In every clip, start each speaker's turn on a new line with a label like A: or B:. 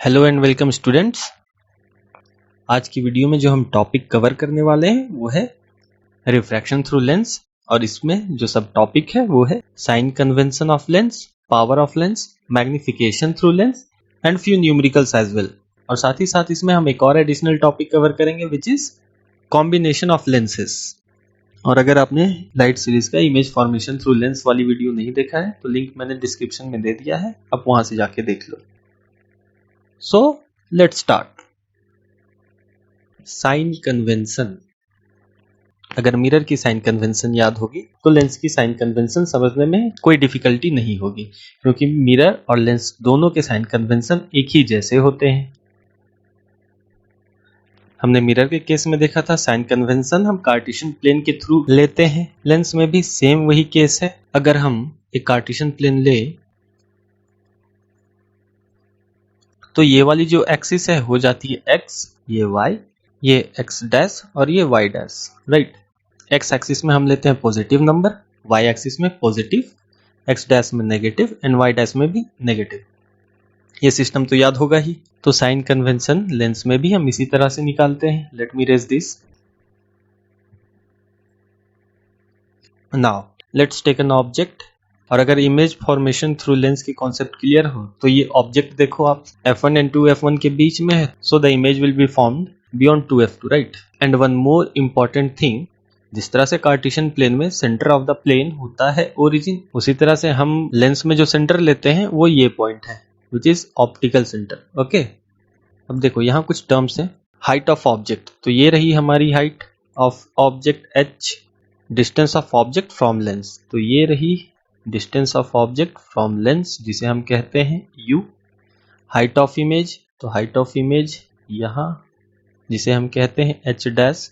A: Hello and welcome students. आज की video में जो हम टॉपिक कवर करने वाले हैं वो है रिफ्रैक्शन थ्रू लेंस, और इसमें जो सब टॉपिक है वो है sign convention of lens, power of lens, magnification through lens and few numericals as well. और साथ ही साथ इसमें हम एक और एडिशनल टॉपिक कवर करेंगे which is combination of lenses. और अगर आपने लाइट सीरीज का इमेज फॉर्मेशन थ्रू लेंस वाली वीडियो नहीं देखा है तो लिंक मैंने डिस्क्रिप्शन में दे दिया है, आप वहां से जाके देख लो। So let's start. Sign convention. अगर मिरर की साइन कन्वेंशन याद होगी तो लेंस की साइन कन्वेंशन समझने में कोई डिफिकल्टी नहीं होगी, क्योंकि मिरर और लेंस दोनों के साइन कन्वेंशन एक ही जैसे होते हैं। हमने मिरर के केस में देखा था साइन कन्वेंशन हम कार्टेशियन प्लेन के थ्रू लेते हैं। लेंस में भी सेम वही केस है। अगर हम एक कार्टेशियन प्लेन ले तो ये वाली जो एक्सिस है हो जाती है x, ये y, ये x डैश और ये y dash, right. x axis में हम लेते हैं पॉजिटिव नंबर, y एक्सिस में पॉजिटिव, x डैश में नेगेटिव एंड y डैश में भी नेगेटिव। ये सिस्टम तो याद होगा ही। तो साइन कन्वेंशन लेंस में भी हम इसी तरह से निकालते हैं। Let me raise this. Now let's take an object. और अगर इमेज फॉर्मेशन थ्रू लेंस की कॉन्सेप्ट क्लियर हो तो ये ऑब्जेक्ट देखो आप f1 एंड 2f1 के बीच में है, so the image will be formed beyond 2f2, right. And one more important thing, जिस तरह से कार्टेशियन प्लेन में सेंटर ऑफ द प्लेन होता है ओरिजिन, उसी तरह से हम लेंस में जो सेंटर लेते हैं वो ये पॉइंट है which is optical centre. Okay, अब देखो यहाँ कुछ टर्म्स है। हाइट ऑफ ऑब्जेक्ट, तो ये रही हमारी height of object h। Distance of object from lens, तो ये रही distance of object from lens जिसे हम कहते हैं u। हाइट ऑफ इमेज, तो हाइट ऑफ इमेज यहाँ जिसे हम कहते हैं h dash.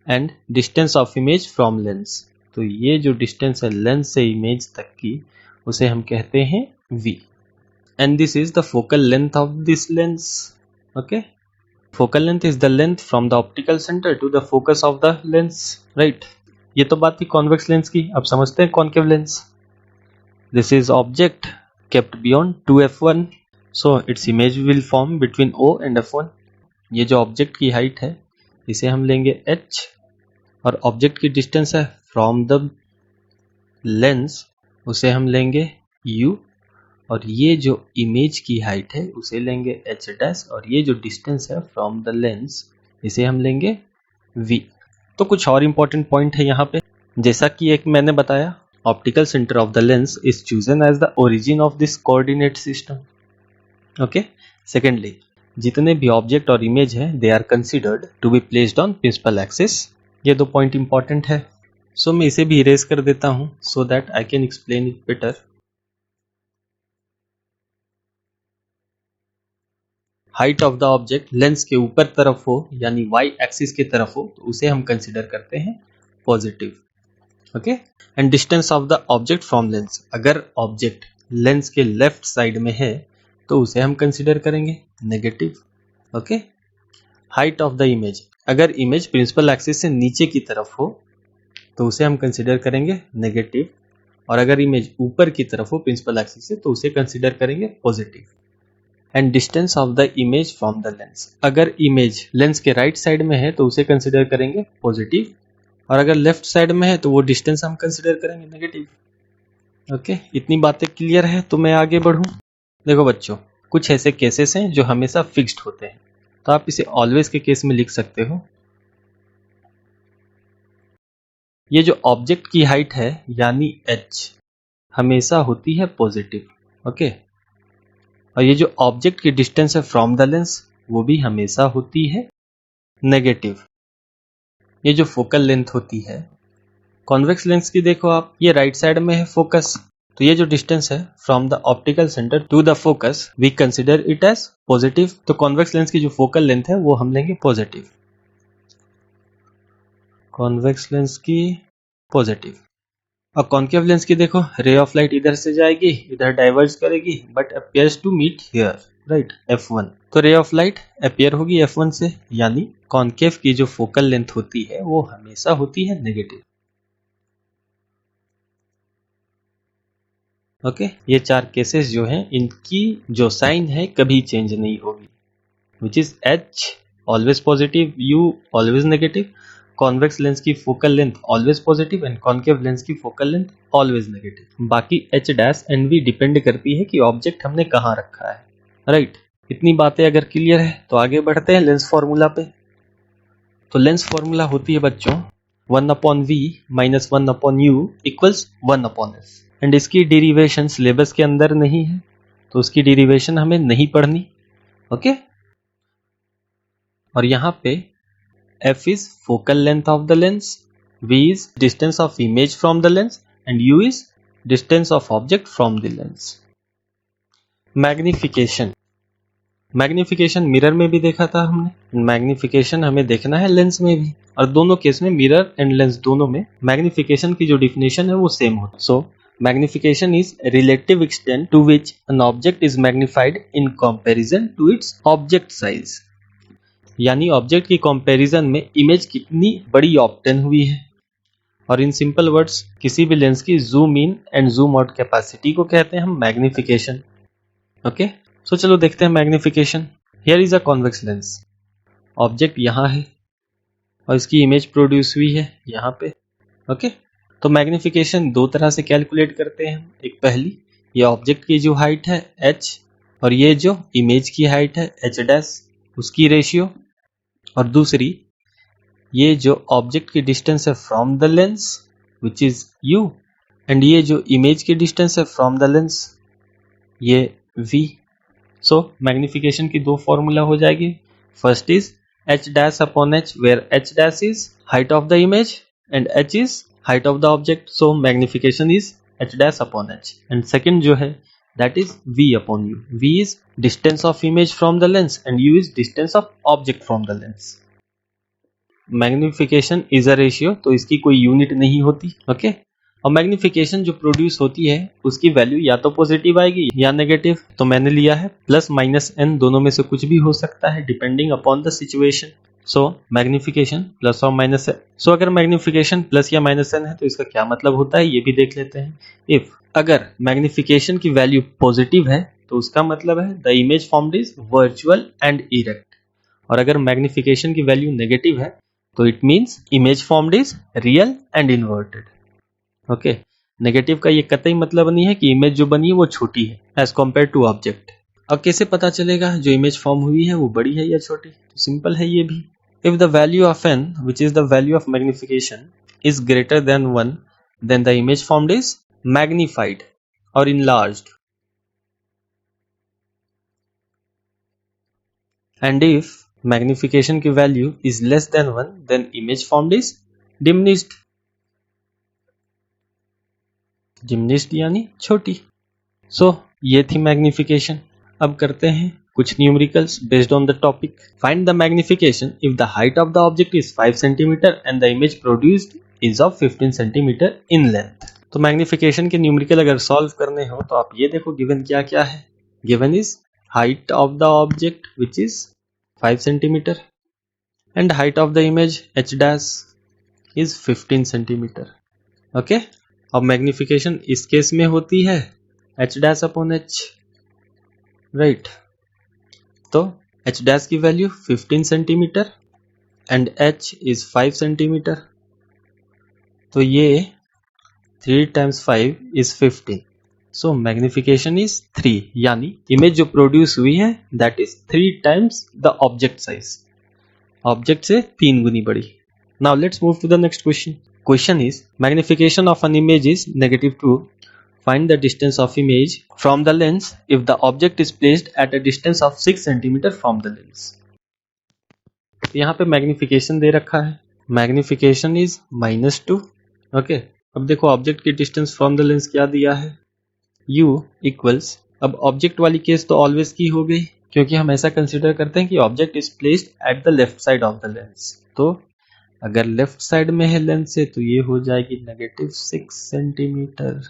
A: And distance of image from lens, तो ये जो डिस्टेंस है लेंस से इमेज तक की उसे हम कहते हैं v। And this is the focal length of this lens. Okay, focal length is the length from the optical centre to the focus of the lens, right. ये तो बात थी कॉन्वेक्स लेंस की। अब समझते हैं concave lens. This is object kept beyond 2f1, so its image will form between O and f1। ये जो ऑब्जेक्ट की हाइट है इसे हम लेंगे h, और ऑब्जेक्ट की डिस्टेंस है फ्रॉम द लेंस उसे हम लेंगे u, और ये जो इमेज की हाइट है उसे लेंगे h डैश, और ये जो डिस्टेंस है फ्रॉम द लेंस इसे हम लेंगे v। तो कुछ और इंपॉर्टेंट पॉइंट है यहाँ पे। जैसा कि एक मैंने बताया, optical center of the lens is chosen as the origin of this coordinate system. Okay. Secondly, जितने भी ऑब्जेक्ट और इमेज है they are considered to be placed on principal axis। ये दो पॉइंट इंपॉर्टेंट है। सो मैं इसे भी इरेज कर देता हूं so that I can explain it better। Height of the object lens के ऊपर तरफ हो यानी y एक्सिस के तरफ हो तो उसे हम कंसिडर करते हैं positive. Okay, and distance of the object from lens, अगर ऑब्जेक्ट लेंस के लेफ्ट साइड में है तो उसे हम कंसिडर करेंगे negative. Okay, height of the image, अगर इमेज प्रिंसिपल एक्सिस से नीचे की तरफ हो तो उसे हम कंसिडर करेंगे नेगेटिव, और अगर इमेज ऊपर की तरफ हो प्रिंसिपल एक्सिस से तो उसे कंसिडर करेंगे positive. And distance of the image from the lens, अगर इमेज लेंस के राइट साइड में है तो उसे कंसिडर करेंगे पॉजिटिव, और अगर लेफ्ट साइड में है तो वो डिस्टेंस हम कंसिडर करेंगे नेगेटिव। ओके, इतनी बातें क्लियर है तो मैं आगे बढ़ूं। देखो बच्चों, कुछ ऐसे केसेस हैं जो हमेशा फिक्स्ड होते हैं, तो आप इसे ऑलवेज के केस में लिख सकते हो। ये जो ऑब्जेक्ट की हाइट है यानी h हमेशा होती है पॉजिटिव। ओके, और ये जो ऑब्जेक्ट की डिस्टेंस है फ्रॉम द लेंस वो भी हमेशा होती है नेगेटिव। ये जो फोकल लेंथ होती है कॉन्वेक्स लेंस की, देखो आप ये राइट साइड में है फोकस, तो ये जो डिस्टेंस है from the optical centre to the focus we consider it as positive. तो कॉन्वेक्स लेंस की जो फोकल लेंथ है वो हम लेंगे पॉजिटिव। कॉन्वेक्स लेंस की पॉजिटिव। और कॉन्केव लेंस की देखो, रे ऑफ लाइट इधर से जाएगी, इधर डाइवर्ज करेगी but appears to meet here, right, f1। तो रे ऑफ लाइट अपीयर होगी f1 से, यानी कॉन्केव की जो फोकल लेंथ होती है वो हमेशा होती है नेगेटिव। ओके ये 4 केसेस जो हैं इनकी जो साइन है कभी चेंज नहीं होगी, which is H always positive, U always negative, convex lens की focal length always positive and concave lens की फोकल लेंथ ऑलवेज नेगेटिव। बाकी H dash and V depend करती है कि ऑब्जेक्ट हमने कहाँ रखा है, राइट। इतनी बातें अगर क्लियर है तो आगे बढ़ते हैं लेंस फॉर्मूला पे। तो लेंस फॉर्मूला होती है बच्चों 1/V minus 1/U equals 1/S and इसकी डेरिवेशन सिलेबस के अंदर नहीं है तो उसकी डेरिवेशन हमें नहीं पढ़नी, ओके। और यहाँ पे F is focal length of the lens, V is distance of image from the lens and U is distance of object from the lens. Magnification, magnification mirror में भी देखा था हमने, मैग्निफिकेशन हमें देखना है लेंस में भी, और दोनों केस में मिरर एंड लेंस दोनों में मैग्निफिकेशन की जो डिफिनेशन है वो सेम होती है। So magnification is relative extent to which an object is magnified in comparison to its object size, यानी ऑब्जेक्ट की कंपैरिजन में इमेज कितनी बड़ी ऑब्टेन हुई है। और इन सिंपल वर्ड्स किसी भी लेंस की zoom in and zoom out capacity को कहते हैं हम मैग्निफिकेशन, ओके। सो चलो देखते हैं magnification. Here is a convex lens, object यहाँ है और इसकी इमेज प्रोड्यूस हुई है यहाँ पे, ओके। तो मैग्निफिकेशन दो तरह से कैलकुलेट करते हैं। एक पहली, ये ऑब्जेक्ट की जो हाइट है h और ये जो इमेज की हाइट है h डैश उसकी रेशियो, और दूसरी ये जो ऑब्जेक्ट की डिस्टेंस है from the lens which is u and ये जो इमेज की डिस्टेंस है फ्रॉम द लेंस ये v। सो मैग्निफिकेशन की दो फॉर्मूला हो जाएगी। First is h dash upon h where h dash is height of the image and h is height of the object, so magnification is h dash upon h। And second जो है that is v upon u, v is distance of image from the lens and u is distance of object from the lens. Magnification is a ratio, तो इसकी कोई unit नहीं होती, okay. और magnification जो produce होती है उसकी वैल्यू या तो पॉजिटिव आएगी या नेगेटिव, तो मैंने लिया है प्लस माइनस n, दोनों में से कुछ भी हो सकता है depending upon the situation. So magnification plus और माइनस है। सो अगर मैग्निफिकेशन प्लस या माइनस n है तो इसका क्या मतलब होता है ये भी देख लेते हैं। इफ अगर मैग्निफिकेशन की वैल्यू पॉजिटिव है तो उसका मतलब है the image formed is virtual and erect, और अगर मैग्निफिकेशन की वैल्यू नेगेटिव है तो it means image formed is real and inverted, okay. Negative का ये कतई मतलब नहीं है कि इमेज जो बनी है वो छोटी है एज कम्पेयर टू ऑब्जेक्ट। अब कैसे पता चलेगा जो इमेज फॉर्म हुई है वो बड़ी है या छोटी? तो सिंपल है ये भी। If the value of n which is the value of magnification is greater than 1 then the image formed is magnified or enlarged, and if magnification की value is less than 1 then image formed is diminished, diminished यानी छोटी। So ये थी magnification। अब करते हैं कुछ numericals based on the topic. Find the magnification if the height of the object is 5 centimetre and the image produced is of 15 centimetre in length. तो magnification के न्यूमेरिकल अगर सॉल्व करने हो तो आप ये देखो गिवन क्या क्या है। Given is height of the object which is 5 centimetre and height of the image h dash is 15 centimetre, okay. अब मैग्निफिकेशन इस केस में होती है h dash upon h, right. तो h डैश की value 15 centimetre and h is 5 centimetre, तो ये 3 times 5 is 15, so magnification is 3, यानी इमेज जो प्रोड्यूस हुई है that is 3 times the object size, object से 3 गुनी बड़ी। Now let's move to the next question. Question is magnification of an image is -2. Find the distance of image from the lens if the object is placed at a distance of 6 cm from the lens. यहाँ पे magnification दे रखा है, magnification is -2, okay. अब देखो object की distance from the lens क्या दिया है, u इक्वल्स, अब ऑब्जेक्ट वाली केस तो ऑलवेज की हो गई क्योंकि हम ऐसा कंसिडर करते हैं कि object is placed at the left side of the lens. तो अगर लेफ्ट साइड में है लेंस से तो ये हो जाएगी -6 सेंटीमीटर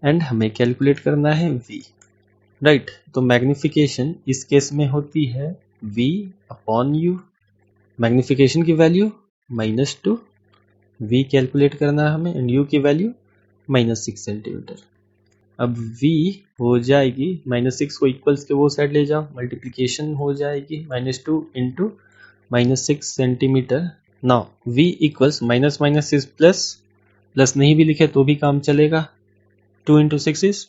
A: एंड हमें कैलकुलेट करना है v, राइट। तो मैग्निफिकेशन इस केस में होती है v अपॉन u, मैग्निफिकेशन की वैल्यू -2, v कैलकुलेट करना है हमें एंड u की वैल्यू -6 सेंटीमीटर, अब v हो जाएगी -6 को इक्वल्स के वो साइड ले जाओ, मल्टीप्लीकेशन हो जाएगी -2 into -6 centimetre. Now v equals minus minus is plus, plus नहीं भी लिखे तो भी काम चलेगा। 2 into 6 is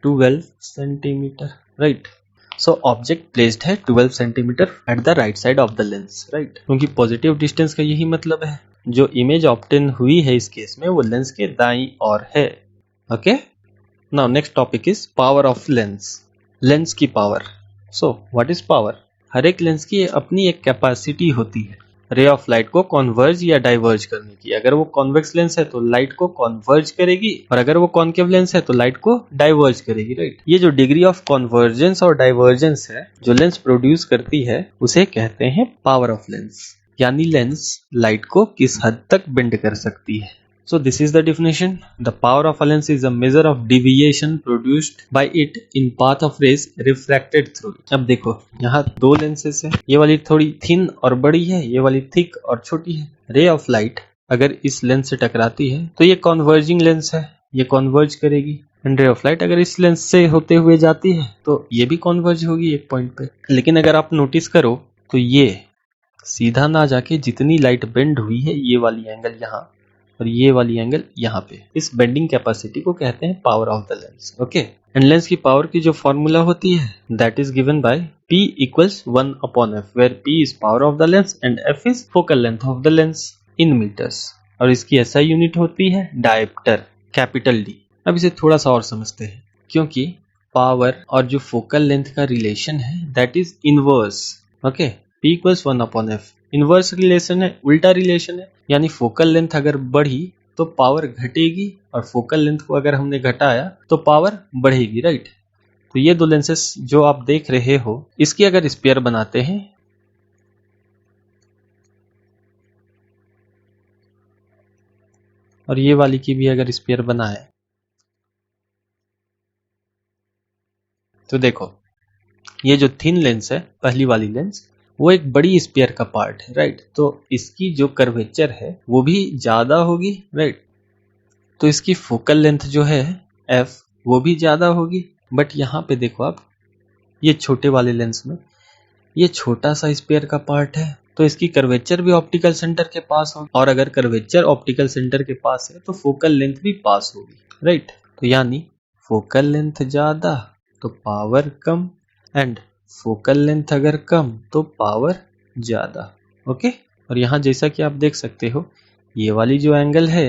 A: 12 centimetre, right. So object placed है 12 centimetre at the right side of the lens, right, क्योंकि पॉजिटिव डिस्टेंस का यही मतलब है। जो इमेज ऑब्टेन हुई है इस केस में वो लेंस के दाईं ओर है। Okay, now next topic is power of lens. Lens की power. So what is power? हर एक लेंस की अपनी एक कैपेसिटी होती है रे ऑफ लाइट को कॉन्वर्ज या डाइवर्ज करने की। अगर वो कॉन्वेक्स लेंस है तो लाइट को कॉन्वर्ज करेगी, और अगर वो कॉन्केव लेंस है तो लाइट को डाइवर्ज करेगी, राइट। ये जो डिग्री ऑफ कॉन्वर्जेंस और डाइवर्जेंस है जो लेंस प्रोड्यूस करती है उसे कहते हैं पावर ऑफ लेंस, यानी लेंस लाइट को किस हद तक बेंड कर सकती है। So this is the definition. The power of a lens is a measure of deviation produced by it in path of rays refracted through it. अब देखो यहाँ दो लेंसेस है, ये वाली थोड़ी थिन और बड़ी है, ये वाली थिक और छोटी है। रे ऑफ लाइट अगर इस लेंस से टकराती है तो ये कॉन्वर्जिंग लेंस है, ये कॉन्वर्ज करेगी। एंड रे ऑफ लाइट अगर इस लेंस से होते हुए जाती है तो ये भी कॉन्वर्ज होगी एक पॉइंट पे। लेकिन अगर आप नोटिस करो तो ये सीधा ना जाके जितनी लाइट बेंड हुई है ये वाली एंगल यहाँ और ये वाली एंगल यहाँ पे, इस बेंडिंग कैपेसिटी को कहते हैं power of the lens. Okay, and lens की पावर की जो फॉर्मूला होती है that is given by P equals 1/f, where P is power of the lens and F is focal length of the lens in metres, और इसकी SI unit होती है dioptre, capital D। अब इसे थोड़ा सा और समझते हैं, क्योंकि पावर और जो फोकल लेंथ का रिलेशन है that is inverse. Okay, P equals 1/f inverse relation है, उल्टा रिलेशन है, यानी फोकल लेंथ अगर बढ़ी तो पावर घटेगी और फोकल लेंथ को अगर हमने घटाया तो पावर बढ़ेगी, राइट। तो ये दो लेंसेस जो आप देख रहे हो इसकी अगर स्पेयर बनाते हैं और ये वाली की भी अगर स्पेयर बनाए तो देखो ये जो थिन लेंस है पहली वाली लेंस वो एक बड़ी स्पेयर का पार्ट है, राइट। तो इसकी जो कर्वेचर है वो भी ज्यादा होगी, राइट। तो इसकी फोकल लेंथ जो है F वो भी ज्यादा होगी। बट यहाँ पे देखो आप, ये छोटे वाले लेंस में ये छोटा सा स्पेयर का पार्ट है तो इसकी कर्वेचर भी ऑप्टिकल सेंटर के पास होगी, और अगर कर्वेचर ऑप्टिकल सेंटर के पास है तो फोकल लेंथ भी पास होगी, राइट। तो यानी फोकल लेंथ ज्यादा तो power come, and focal length अगर कम तो पावर ज्यादा। ओके, और यहाँ जैसा कि आप देख सकते हो ये वाली जो एंगल है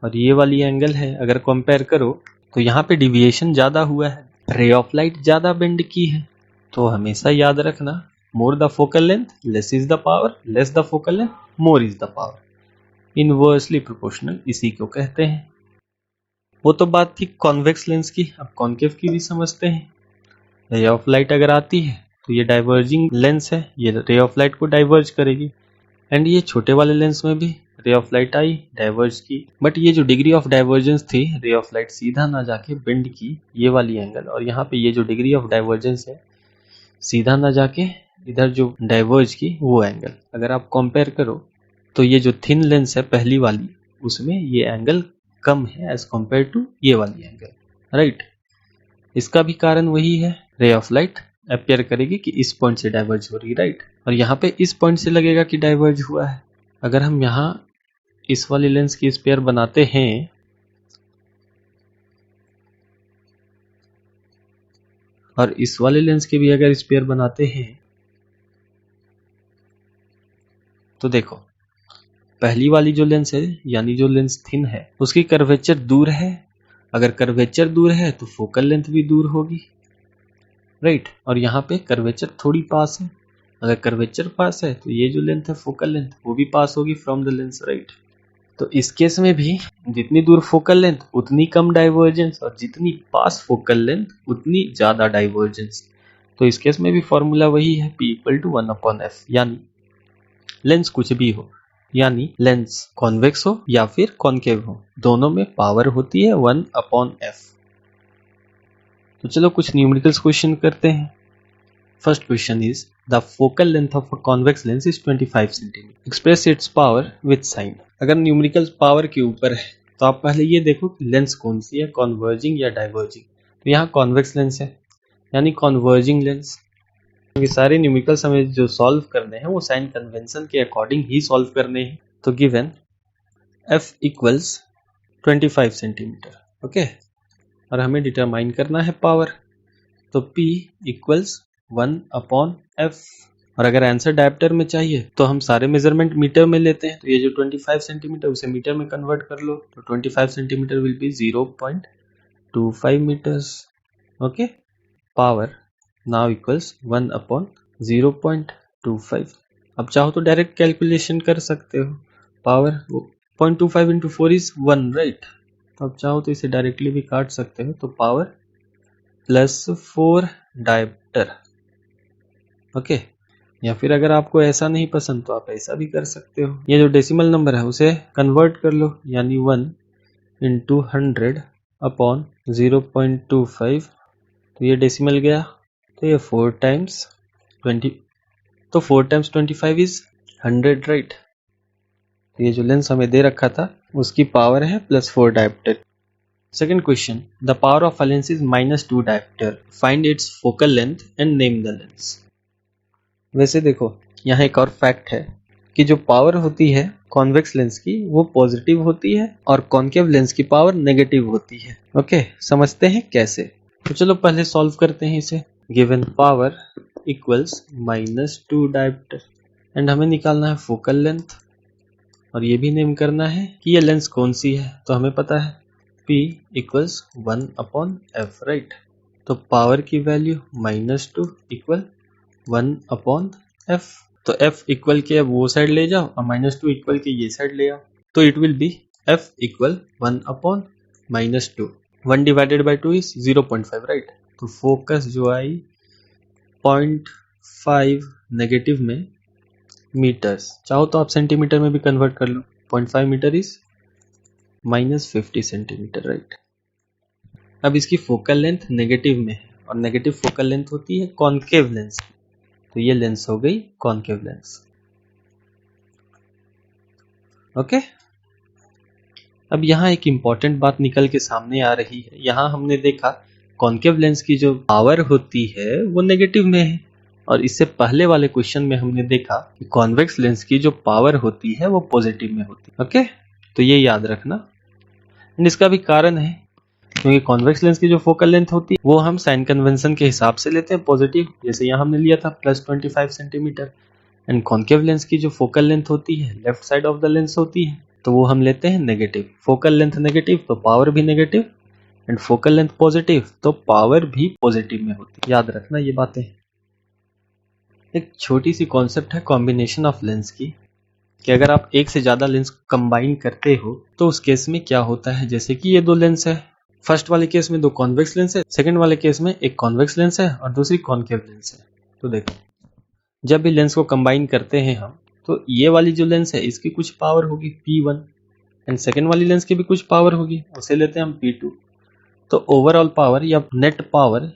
A: और ये वाली एंगल है, अगर कंपेयर करो तो यहाँ पे डिविएशन ज्यादा हुआ है, रे ऑफ लाइट ज्यादा बेंड की है। तो हमेशा याद रखना, more the focal length less is the power, less the focal length more is the power, inversely proportional इसी को कहते हैं। वो तो बात थी कॉन्वेक्स लेंस की, अब कॉन्केव की भी समझते हैं। रे ऑफ लाइट अगर आती है तो ये डाइवर्जिंग लेंस है, ये रे ऑफ लाइट को डाइवर्ज करेगी, एंड ये छोटे वाले लेंस में भी रे ऑफ लाइट आई डाइवर्ज की, बट ये जो डिग्री ऑफ डाइवर्जेंस थी रे ऑफ लाइट सीधा ना जाके बेंड की ये वाली एंगल, और यहाँ पे ये जो डिग्री ऑफ डाइवर्जेंस है सीधा ना जाके इधर जो डाइवर्ज की वो एंगल। अगर आप कंपेयर करो तो ये जो थिन लेंस है पहली वाली उसमें ये एंगल कम है एज कंपेयर टू ये वाली एंगल, राइट। इसका भी कारण वही है, रे ऑफ लाइट अपीयर करेगी कि इस पॉइंट से डाइवर्ज हो रही, राइट, और यहाँ पे इस पॉइंट से लगेगा कि डाइवर्ज हुआ है। अगर हम यहाँ इस वाली लेंस की स्पेयर बनाते हैं और इस वाले लेंस के भी अगर स्पेयर बनाते हैं तो देखो पहली वाली जो लेंस है यानी जो लेंस थिन है उसकी कर्वेचर दूर है, अगर कर्वेचर दूर है तो फोकल लेंथ भी दूर होगी, राइट। और यहाँ पे कर्वेचर थोड़ी पास है, अगर कर्वेचर पास है तो ये जो लेंथ है फोकल लेंथ वो भी पास होगी फ्रॉम द लेंस, राइट। तो इस केस में भी जितनी दूर फोकल लेंथ उतनी कम डाइवर्जेंस, और जितनी पास फोकल लेंथ उतनी ज्यादा डाइवर्जेंस। तो इस केस में भी फॉर्मूला वही है, P इक्वल टू 1/f, यानी लेंस कुछ भी हो, यानी लेंस कॉन्वेक्स हो या फिर कॉन्केव हो, दोनों में पावर होती है 1/f। तो चलो कुछ न्यूमेरिकल्स क्वेश्चन करते हैं। First question is the focal length of a convex lens is 25 centimetre, express its power with sign. अगर न्यूमेरिकल पावर के ऊपर है तो आप पहले ये देखो कि लेंस कौन सी है, कॉन्वर्जिंग या डाइवर्जिंग। तो यहाँ कॉन्वेक्स लेंस है यानी कॉन्वर्जिंग लेंस। ये सारे न्यूमेरिकल्स हमें जो सॉल्व करने हैं वो साइन कन्वेंशन के अकॉर्डिंग ही सॉल्व करने हैं। तो given f equals 25 centimetre, okay, और हमें डिटरमाइन करना है पावर। तो p इक्वल्स 1/f। और अगर आंसर डायप्टर में चाहिए तो हम सारे मेजरमेंट मीटर में लेते हैं। तो ये जो 25 सेंटीमीटर उसे मीटर में कन्वर्ट कर लो। तो 25 centimetre will be 0.25 metres, okay. Power now equals 1/0.25। अब चाहो तो डायरेक्ट कैलकुलेशन कर सकते हो। Power 0.25 into 4 is 1, right. तो अब चाहो तो इसे डायरेक्टली भी काट सकते हो। तो पावर +4 डायप्टर, ओके। या फिर अगर आपको ऐसा नहीं पसंद तो आप ऐसा भी कर सकते हो। ये जो डेसिमल नंबर है उसे कन्वर्ट कर लो, यानी 1 इंटू 100/0.25। तो ये डेसिमल गया, तो ये 4 टाइम्स 20, तो 4 टाइम्स 25 इज 100, राइट। तो ये जो लेंस हमें दे रखा था उसकी पावर है +4 dioptre. Second question, the power of a lens is -2 dioptre, find its focal length and name the lens. वैसे देखो यहाँ एक और फैक्ट है कि जो पावर होती है कॉन्वेक्स लेंस की वो पॉजिटिव होती है और कॉन्केव लेंस की पावर नेगेटिव होती है, ओके। समझते हैं कैसे। तो चलो पहले सॉल्व करते हैं इसे। Given power equals -2 dioptre and हमें निकालना है फोकल लेंथ, और ये भी नेम करना है कि ये लेंस कौन सी है। तो हमें पता है P इक्वल्स 1/f, राइट। तो पावर की वैल्यू -2 इक्वल 1/f। तो f इक्वल के अब वो साइड ले जाओ और -2 इक्वल के ये साइड ले आओ। तो it will be f equal 1/-2। 1 divided by 2 is 0.5, right. तो फोकस जो आई 0.5 नेगेटिव में मीटर्स, चाहो तो आप सेंटीमीटर में भी कन्वर्ट कर लो। 0.5 मीटर इज -50 सेंटीमीटर, राइट। अब इसकी फोकल लेंथ नेगेटिव में है और नेगेटिव फोकल लेंथ होती है कॉन्केव लेंस की। तो ये लेंस हो गई कॉन्केव लेंस, ओके। अब यहाँ एक इंपॉर्टेंट बात निकल के सामने आ रही है। यहाँ हमने देखा कॉन्केव लेंस की जो पावर होती है वो नेगेटिव में है, और इससे पहले वाले क्वेश्चन में हमने देखा कि कॉन्वेक्स लेंस की जो पावर होती है वो पॉजिटिव में होती है, ओके। तो ये याद रखना। एंड इसका भी कारण है क्योंकि कॉन्वेक्स लेंस की जो फोकल लेंथ होती है वो हम साइन कन्वेंशन के हिसाब से लेते हैं पॉजिटिव, जैसे यहाँ हमने लिया था +25 सेंटीमीटर। एंड कॉन्केव लेंस की जो फोकल लेंथ होती है left side of the lens होती है, तो वो हम लेते हैं नेगेटिव। फोकल लेंथ नेगेटिव तो पावर भी negative, and focal length positive तो पावर भी पॉजिटिव में होती है। याद रखना ये बातें। एक छोटी सी कॉन्सेप्ट है कॉम्बिनेशन ऑफ लेंस की, कि अगर आप एक से ज्यादा लेंस कंबाइन करते हो तो उस केस में क्या होता है। जैसे कि ये दो लेंस है, फर्स्ट वाले केस में दो कॉन्वेक्स लेंस है, सेकंड वाले केस में एक कॉन्वेक्स लेंस है और दूसरी कॉन्केव लेंस है। तो देखो जब भी लेंस को कंबाइन करते हैं हम, तो ये वाली जो लेंस है इसकी कुछ पावर होगी P1 एंड सेकेंड वाली लेंस की भी कुछ पावर होगी, उसे लेते हैं हम P2। तो ओवरऑल पावर या net power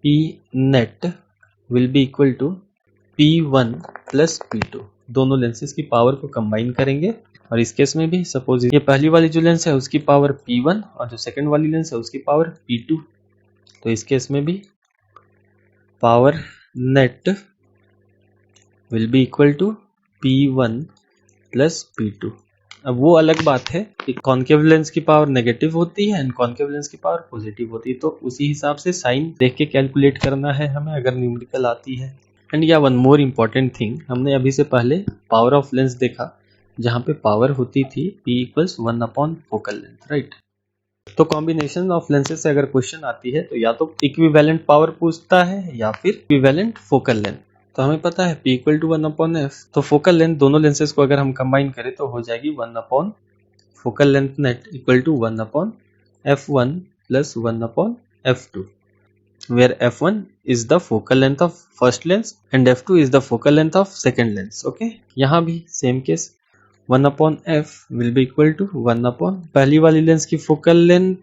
A: P net will be equal to P1 plus P2। दोनों लेंसेज की पावर को कंबाइन करेंगे, और इस केस में भी सपोज ये पहली वाली जो लेंस है उसकी पावर P1 और जो सेकेंड वाली लेंस है उसकी पावर P2। तो इस केस में भी power net will be equal to P1 plus P2। अब वो अलग बात है कि कॉन्केव लेंस की पावर नेगेटिव होती है एंड कॉन्केव लेंस की पावर पॉजिटिव होती है, तो उसी हिसाब से साइन देख के कैलकुलेट करना है हमें अगर न्यूमेरिकल आती है। एंड या वन मोर इम्पॉर्टेंट थिंग, हमने अभी से पहले पावर ऑफ लेंस देखा जहाँ पे पावर होती थी P equals 1 focal length, right. तो कॉम्बिनेशन ऑफ लेंसेज से अगर क्वेश्चन आती है तो या तो इक्विवेलेंट पावर पूछता है या फिर इक्विवेलेंट फोकल लेंथ। तो हमें पता है P इक्वल टू 1/f, तो फोकल लेंथ दोनों लेंसेज को अगर हम कंबाइन करें तो हो जाएगी 1 focal length net equal to 1/f1 plus 1/f2, where f1 is the focal length of first lens and f2 is the focal length of second lens, okay। यहाँ भी same case 1/f will be equal to 1 पहली वाली lens की focal length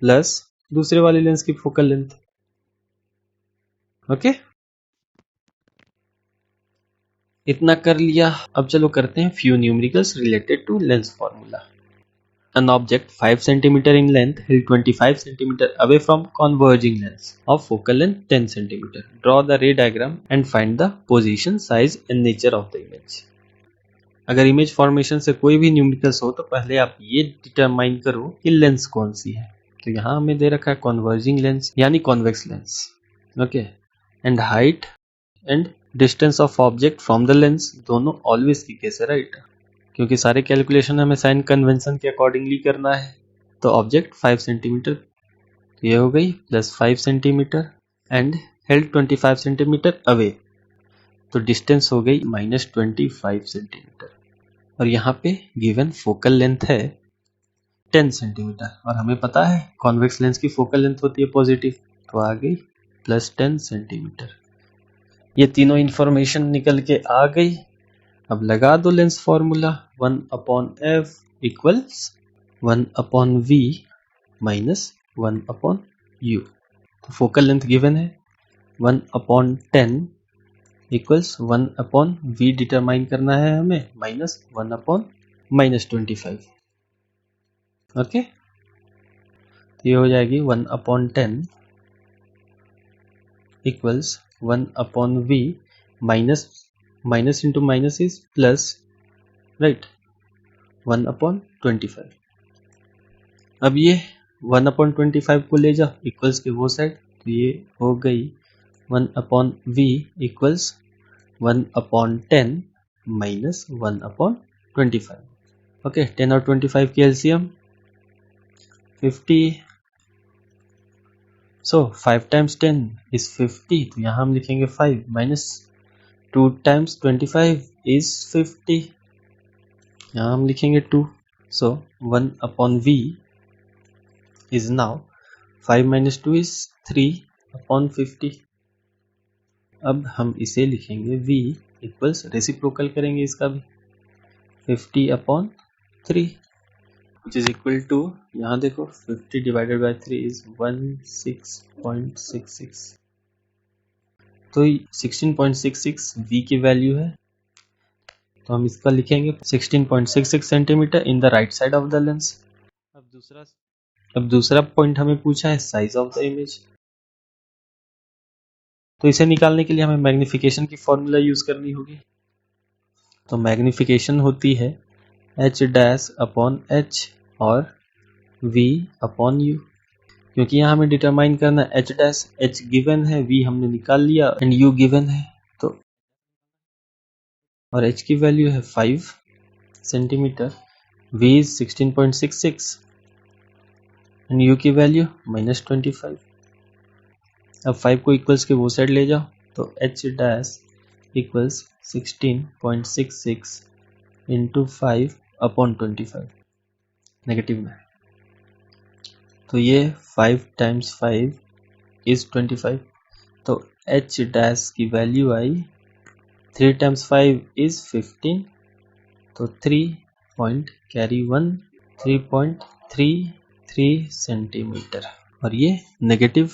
A: plus दूसरे वाली lens की focal length, okay. इतना कर लिया। अब चलो करते हैं few numericals related to lens formula. an object 5 cm in length held 25 cm away from converging lens of focal length 10 cm. Draw the ray diagram and find the position, size and nature of the image. अगर image formation से कोई भी numericals हो तो पहले आप ये determine करो कि लेंस कौन सी है. तो यहाँ हमें दे रखा है कॉन्वर्जिंग लेंस यानी convex lens. Okay, and height and distance of object from the lens दोनों ऑलवेज की केस है, राइट, क्योंकि सारे कैलकुलेशन हमें साइन कन्वेंशन के अकॉर्डिंगली करना है. तो ऑब्जेक्ट 5 सेंटीमीटर ये हो गई plus 5 centimetre and held 25 centimetre away, तो डिस्टेंस हो गई -25 सेंटीमीटर. और यहाँ पे गिवन फोकल लेंथ है 10 सेंटीमीटर और हमें पता है कॉन्वेक्स लेंस की फोकल लेंथ होती है पॉजिटिव, तो आ गई +10 सेंटीमीटर. ये तीनों इंफॉर्मेशन निकल के आ गई. अब लगा दो lens formula 1/f equals 1/v minus 1/u. तो फोकल लेंथ गिवन है 1/10 इक्वल्स 1/v डिटरमाइन करना है हमें माइनस 1/-25. ओके, तो ये हो जाएगी 1/10 equals 1/v minus into minus is plus, right, 1/25. अब ये 1/25 को ले जाओ इक्वल्स के वो साइड, तो ये हो गई 1/v इक्वल्स 1/10 माइनस 1/25. ओके, 10 और 25 की एलसीएम 50. सो 5 टाइम्स 10 इज 50, तो यहाँ हम लिखेंगे 5 माइनस 2 टाइम्स 25 इज 50, यहाँ हम लिखेंगे 2. सो 1/v is now 5 minus 2 is 3/50. अब हम इसे लिखेंगे v इक्वल्स, रेसिप्रोकल करेंगे इसका भी, 50/3 which is equal to, यहाँ देखो 50 divided by 3 is 16.66. तो 16.66 v की वैल्यू है, तो हम इसका लिखेंगे 16.66 centimetre in the right side of the lens. अब दूसरा पॉइंट हमें पूछा है साइज ऑफ द इमेज. तो इसे निकालने के लिए हमें मैग्निफिकेशन की फॉर्मूला यूज करनी होगी. तो मैग्निफिकेशन होती है h' h और v/u. क्योंकि यहाँ हमें डिटरमाइन करना है h' गिवन है, v हमने निकाल लिया एंड u गिवन है, तो और h की वैल्यू है 5 centimetre, v is 16.66 and u की वैल्यू -25. अब 5 को इक्वल्स के वो साइड ले जाओ, तो h' इक्वल्स 16.66 इंटू 5/25 नेगेटिव में, तो ये 5 टाइम्स 5 इज 25. तो h' की वैल्यू आई 3 टाइम्स 5 इज 15, तो 3.33 सेंटीमीटर और ये नेगेटिव.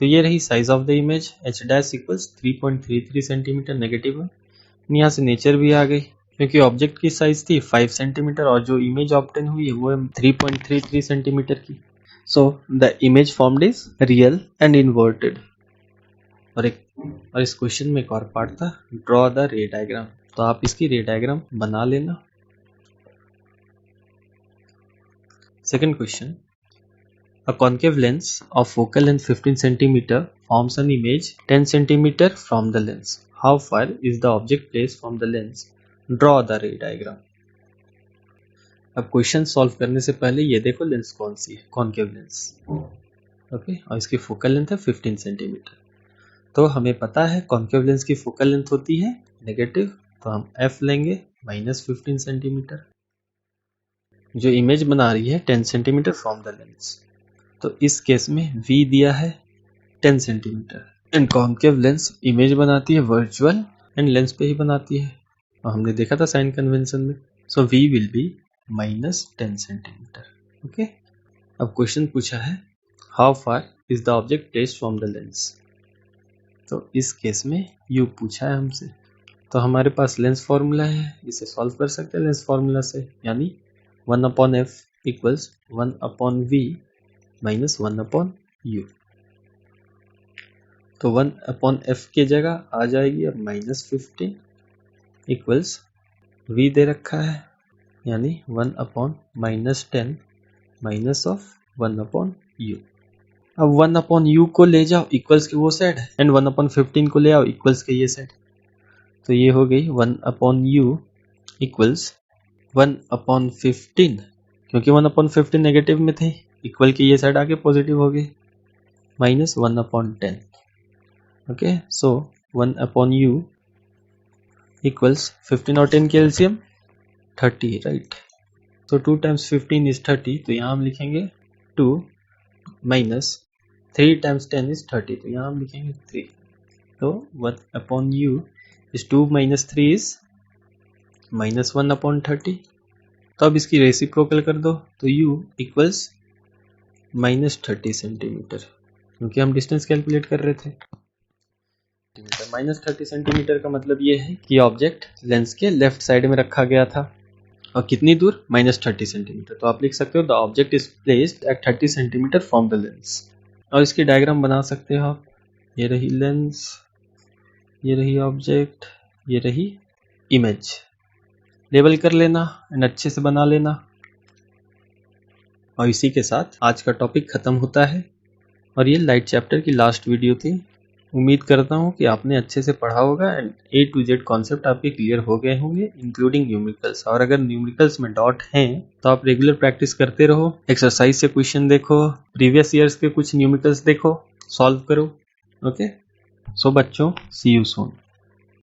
A: तो ये रही size of the image, h' equals 3.33 centimetre negative है. यहाँ से नेचर भी आ गई क्योंकि ऑब्जेक्ट की साइज थी 5 सेंटीमीटर और जो इमेज ऑब्टेन हुई है वो है 3.33 सेंटीमीटर की. So the image formed is real and inverted. और इस क्वेश्चन में एक और पार्ट था, ड्रॉ द रे डायग्राम. तो आप इसकी रे डायग्राम बना लेना. Second question, a concave lens of focal length 15 cm forms an image 10 cm from the lens. How far is the object placed from the lens? Draw the ray diagram. अब question solve करने से पहले ये देखो lens कौन सी है, concave lens. Okay, और इसकी फोकल लेंथ है 15 सेंटीमीटर. तो हमें पता है कॉन्केव लेंस की फोकल लेंथ होती है नेगेटिव, तो हम f लेंगे -15 सेंटीमीटर. जो इमेज बना रही है 10 सेंटीमीटर फ्रॉम द लेंस, तो इस केस में v दिया है 10 centimetre and concave lens image बनाती है वर्चुअल एंड लेंस पे ही बनाती है, और हमने देखा था साइन कन्वेंशन में. सो v will be -10 centimetre. Okay, अब क्वेश्चन पूछा है how far is the object placed from the lens. तो इस केस में u पूछा है हमसे, तो हमारे पास लेंस फॉर्मूला है, इसे सॉल्व कर सकते हैं लेंस फॉर्मूला से, यानी 1 upon f equals 1 upon v minus 1 upon u। तो 1 upon f की जगह आ जाएगी अब -15 इक्वल्स v दे रखा है, यानी 1 upon -10 minus of 1 upon u। अब 1 upon u को ले जाओ इक्वल्स के वो साइड एंड 1 upon 15 को ले आओ इक्वल्स के ये साइड। तो ये हो गई 1 upon u इक्वल्स 1 upon 15, क्योंकि 1 upon 15 नेगेटिव में थे, इक्वल की ये साइड आके पॉजिटिव हो गई, माइनस 1 upon 10। ओके, सो 1 upon u इक्वल्स 15 और 10 के एलसीएम 30, राइट। तो 2 times 15 is 30, तो यहाँ हम लिखेंगे 2 माइनस 3 times 10 is 30, तो यहाँ हम लिखेंगे 3। तो 1 upon u is 2 minus 3 is minus 1 upon 30। तो अब इसकी रेसिप्रोकल कर दो, तो u इक्वल्स -30 सेंटीमीटर, क्योंकि हम डिस्टेंस कैलकुलेट कर रहे थे। -30 सेंटीमीटर का मतलब ये है कि ऑब्जेक्ट लेंस के लेफ्ट साइड में रखा गया था, और कितनी दूर, -30 सेंटीमीटर। तो आप लिख सकते हो the object is placed at 30 centimetre from the lens. और इसकी डायग्राम बना सकते हो आप, ये रही लेंस, ये रही ऑब्जेक्ट, ये रही इमेज। लेबल कर लेना एंड अच्छे से बना लेना। और इसी के साथ आज का टॉपिक खत्म होता है, और ये लाइट चैप्टर की लास्ट वीडियो थी। उम्मीद करता हूँ कि आपने अच्छे से पढ़ा होगा and A to Z concept आपके क्लियर हो गए होंगे, इंक्लूडिंग न्यूमेरिकल्स। और अगर न्यूमेरिकल्स में डॉट हैं तो आप रेगुलर प्रैक्टिस करते रहो, एक्सरसाइज से क्वेश्चन देखो, प्रीवियस ईयर्स के कुछ न्यूमेरिकल्स देखो, सॉल्व करो। ओके, सो बच्चों, सी यू सून।